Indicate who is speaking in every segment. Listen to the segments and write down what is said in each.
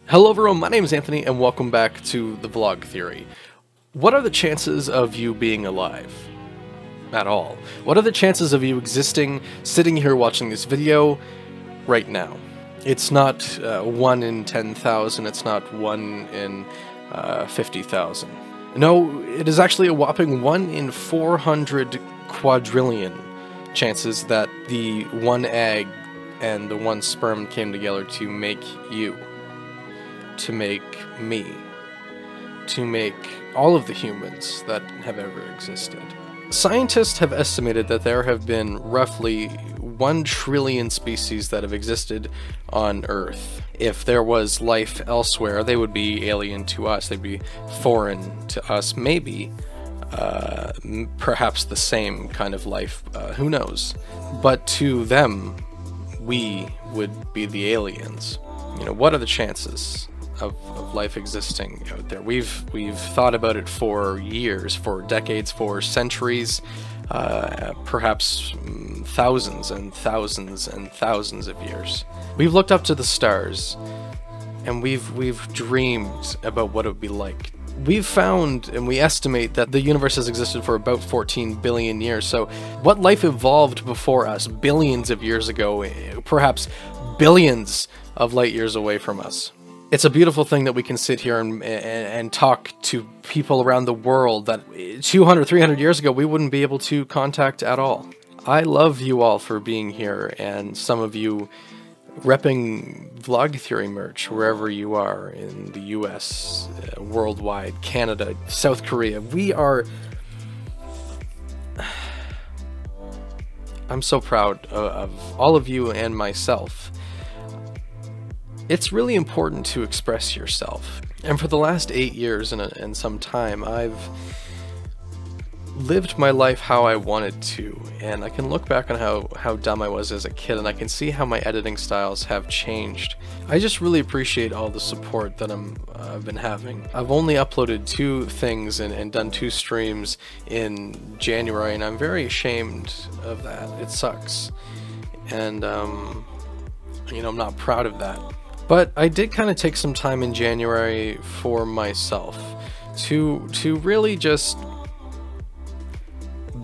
Speaker 1: Hello everyone, my name is Anthony and welcome back to The Vlog Theory. What are the chances of you being alive? At all. What are the chances of you existing, sitting here watching this video right now? It's not 1 in 10,000, it's not 1 in 50,000. No, it is actually a whopping 1 in 400 quadrillion chances that the one egg and the one sperm came together to make you. To make me, to make all of the humans that have ever existed. Scientists have estimated that there have been roughly 1 trillion species that have existed on Earth. If there was life elsewhere, they would be alien to us, they'd be foreign to us, maybe, perhaps the same kind of life, who knows. But to them, we would be the aliens. You know, what are the chances of life existing out there? We've thought about it for years, for decades, for centuries, perhaps thousands and thousands and thousands of years. We've looked up to the stars, and we've dreamed about what it would be like. We've found, and we estimate, that the universe has existed for about 14 billion years. So what life evolved before us billions of years ago, perhaps billions of light years away from us? It's a beautiful thing that we can sit here and talk to people around the world that 200, 300 years ago we wouldn't be able to contact at all. I love you all for being here, and some of you repping Vlog Theory merch wherever you are in the US, worldwide, Canada, South Korea. I'm so proud of all of you and myself. It's really important to express yourself. And for the last 8 years and some time, I've lived my life how I wanted to. And I can look back on how dumb I was as a kid, and I can see how my editing styles have changed. I just really appreciate all the support that I've been having. I've only uploaded 2 things and done 2 streams in January, and I'm very ashamed of that. It sucks. And, you know, I'm not proud of that. But I did kind of take some time in January for myself to really just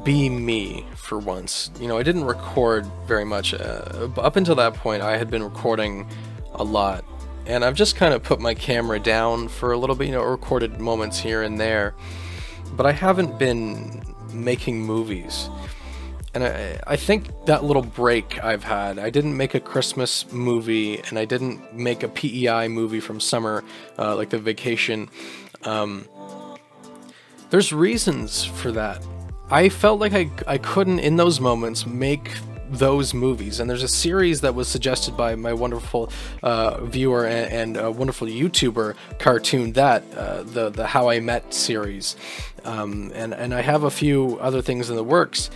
Speaker 1: be me for once. You know, I didn't record very much. Up until that point, I had been recording a lot, and I've just kind of put my camera down for a little bit, you know, recorded moments here and there, but I haven't been making movies. And I think that little break I've had, I didn't make a Christmas movie, and I didn't make a PEI movie from summer, like The Vacation. There's reasons for that. I felt like I couldn't, in those moments, make those movies. And there's a series that was suggested by my wonderful viewer and a wonderful YouTuber, Cartoon That, the How I Met series. And I have a few other things in the works.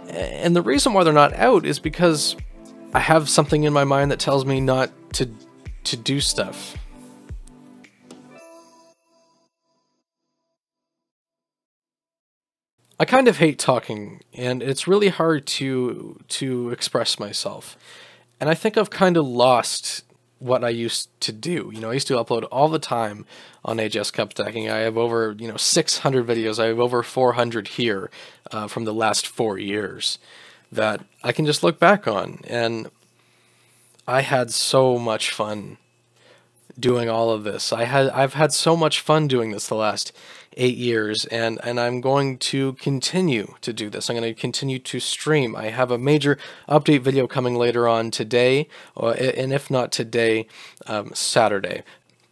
Speaker 1: And the reason why they're not out is because I have something in my mind that tells me not to do stuff. I kind of hate talking, and it's really hard to express myself. And I think I've kind of lost what I used to do. You know, I used to upload all the time on AJS Cup Stacking. I have over, 600 videos. I have over 400 here from the last 4 years that I can just look back on. And I had so much fun doing all of this. I've had so much fun doing this the last 8 years, and I'm going to continue to do this. I'm going to continue to stream. I have a major update video coming later on today, and if not today, Saturday.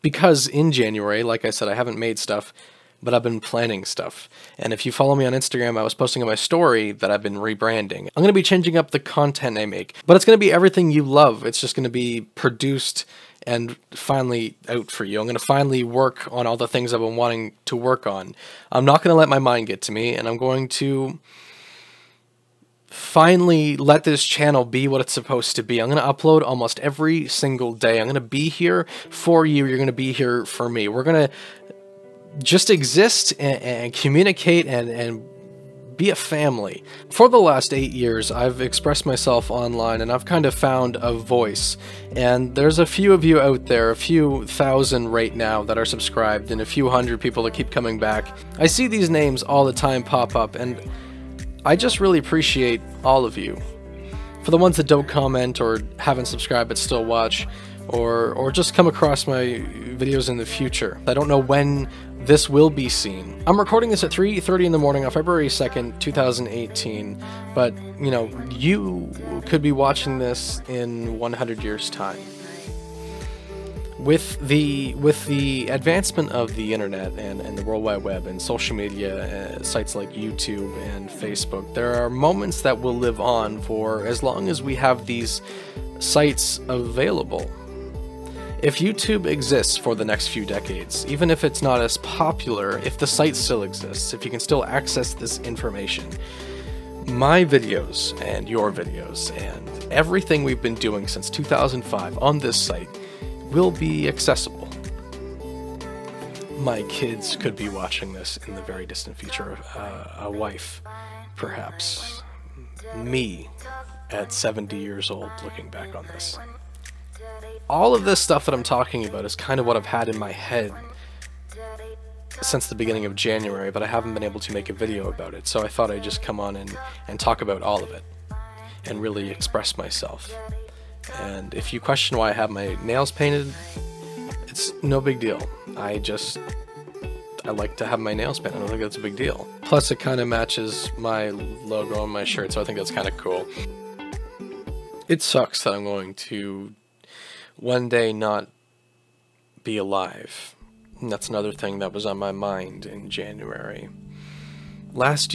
Speaker 1: Because in January, like I said, I haven't made stuff, but I've been planning stuff. And if you follow me on Instagram, I was posting on my story that I've been rebranding. I'm going to be changing up the content I make, but it's going to be everything you love. It's just going to be produced and finally out for you. I'm going to finally work on all the things I've been wanting to work on. I'm not going to let my mind get to me, and I'm going to finally let this channel be what it's supposed to be. I'm going to upload almost every single day. I'm going to be here for you. You're going to be here for me. We're going to just exist and communicate and be a family. For the last 8 years, I've expressed myself online, and I've kind of found a voice. And there's a few of you out there, a few thousand right now that are subscribed, and a few hundred people that keep coming back. I see these names all the time pop up, and I just really appreciate all of you. For the ones that don't comment or haven't subscribed but still watch, or just come across my videos in the future. I don't know when this will be seen. I'm recording this at 3:30 in the morning on February 2nd, 2018, but you know, you could be watching this in 100 years' time. With the advancement of the internet and the World Wide Web and social media, sites like YouTube and Facebook, there are moments that will live on for as long as we have these sites available. If YouTube exists for the next few decades, even if it's not as popular, if the site still exists, if you can still access this information, my videos and your videos and everything we've been doing since 2005 on this site will be accessible. My kids could be watching this in the very distant future, a wife, perhaps. Me, at 70 years old, looking back on this. All of this stuff that I'm talking about is kind of what I've had in my head since the beginning of January, but I haven't been able to make a video about it, so I thought I'd just come on and talk about all of it and really express myself. And if you question why I have my nails painted, it's no big deal. I like to have my nails painted. I don't think that's a big deal. Plus, it kind of matches my logo on my shirt, so I think that's kind of cool. It sucks that I'm going to one day not be alive. And that's another thing that was on my mind in January. Last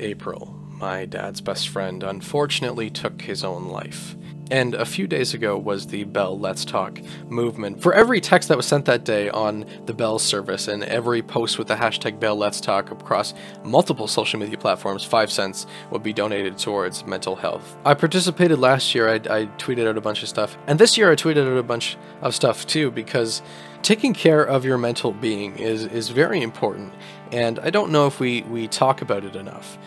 Speaker 1: April, my dad's best friend unfortunately took his own life. And a few days ago was the Bell Let's Talk movement. For every text that was sent that day on the Bell service and every post with the hashtag Bell Let's Talk across multiple social media platforms, 5 cents would be donated towards mental health. I participated last year, I tweeted out a bunch of stuff. And this year I tweeted out a bunch of stuff too, because taking care of your mental being is very important. And I don't know if we talk about it enough.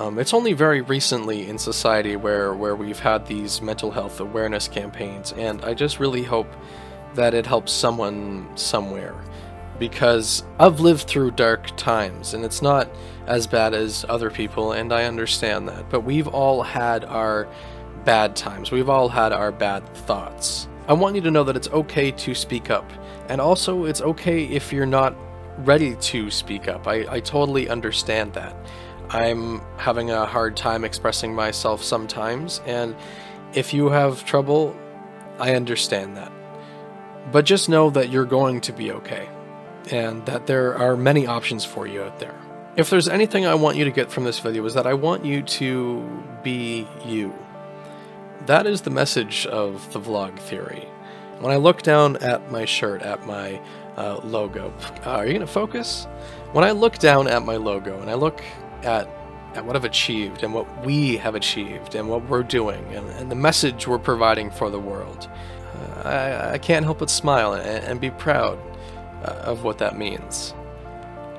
Speaker 1: It's only very recently in society where we've had these mental health awareness campaigns, and I just really hope that it helps someone somewhere, because I've lived through dark times, and it's not as bad as other people, and I understand that, but we've all had our bad times. We've all had our bad thoughts. I want you to know that it's okay to speak up, and also it's okay if you're not ready to speak up. I totally understand that. I'm having a hard time expressing myself sometimes, and if you have trouble, I understand that. But just know that you're going to be okay, and that there are many options for you out there. If there's anything I want you to get from this video, is that I want you to be you. That is the message of the vlog theory. When I look down at my shirt, at my logo, are you going to focus? When I look down at my logo and I look at what I've achieved and what we have achieved and what we're doing and the message we're providing for the world, I can't help but smile and be proud of what that means.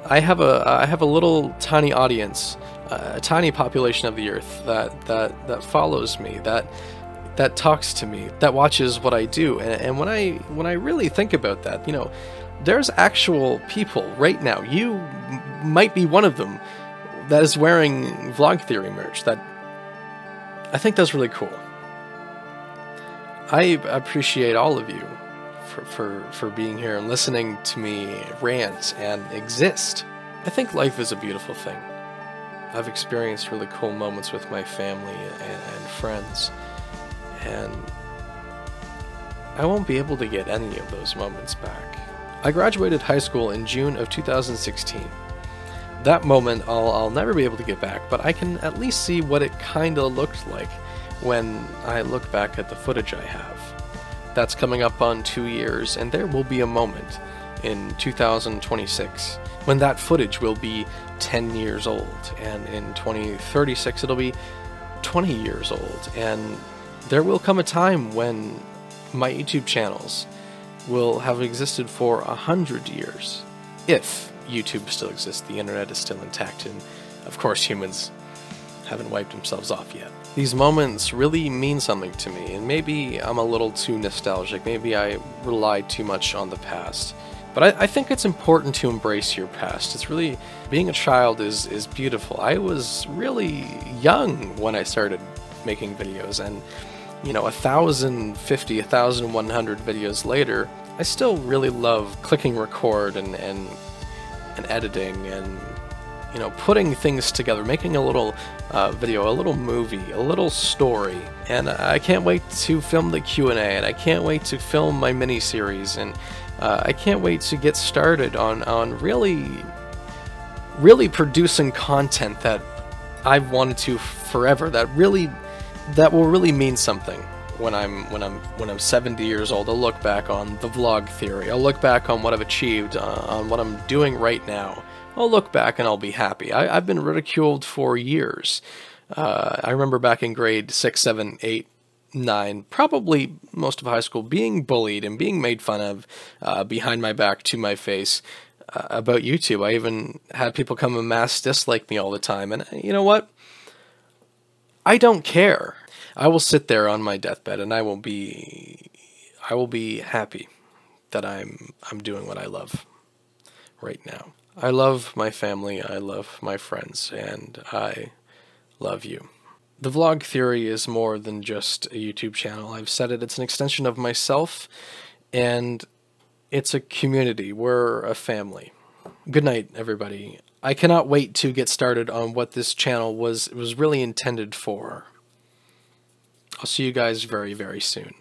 Speaker 1: I have a little tiny audience, a tiny population of the earth that follows me, that talks to me, that watches what I do, and when I really think about that, you know, there's actual people right now. You might be one of them that is wearing Vlog Theory merch. That I think that's really cool. I appreciate all of you for being here and listening to me rant and exist. I think life is a beautiful thing. I've experienced really cool moments with my family and friends, and I won't be able to get any of those moments back. I graduated high school in June of 2016. That moment I'll never be able to get back, but I can at least see what it kinda looked like when I look back at the footage I have. That's coming up on 2 years, and there will be a moment in 2026 when that footage will be 10 years old, and in 2036 it'll be 20 years old, and there will come a time when my YouTube channels will have existed for 100 years. If YouTube still exists, the internet is still intact, and Of course, humans haven't wiped themselves off yet. These moments really mean something to me, and maybe I'm a little too nostalgic. Maybe I rely too much on the past. But I think it's important to embrace your past. It's really, being a child is beautiful. I was really young when I started making videos, and 1,050, 1,100 videos later, I still really love clicking record and editing and putting things together, making a little video, a little movie, a little story. And I can't wait to film the Q&A, and I can't wait to film my mini-series, and I can't wait to get started on really producing content that I've wanted to forever, that will really mean something when I'm 70 years old. I'll look back on the vlog theory. I'll look back on what I've achieved, on what I'm doing right now. I'll look back and I'll be happy. I've been ridiculed for years. I remember back in grade 6, 7, 8, 9, probably most of high school, being bullied and being made fun of behind my back to my face about YouTube. I even had people come and mass dislike me all the time. And you know what? I don't care. I will sit there on my deathbed and I will be happy that I'm doing what I love right now. I love my family, I love my friends, and I love you. The Vlog Theory is more than just a YouTube channel. I've said it, it's an extension of myself, and it's a community. We're a family. Good night, everybody. I cannot wait to get started on what this channel was really intended for. I'll see you guys very, very soon.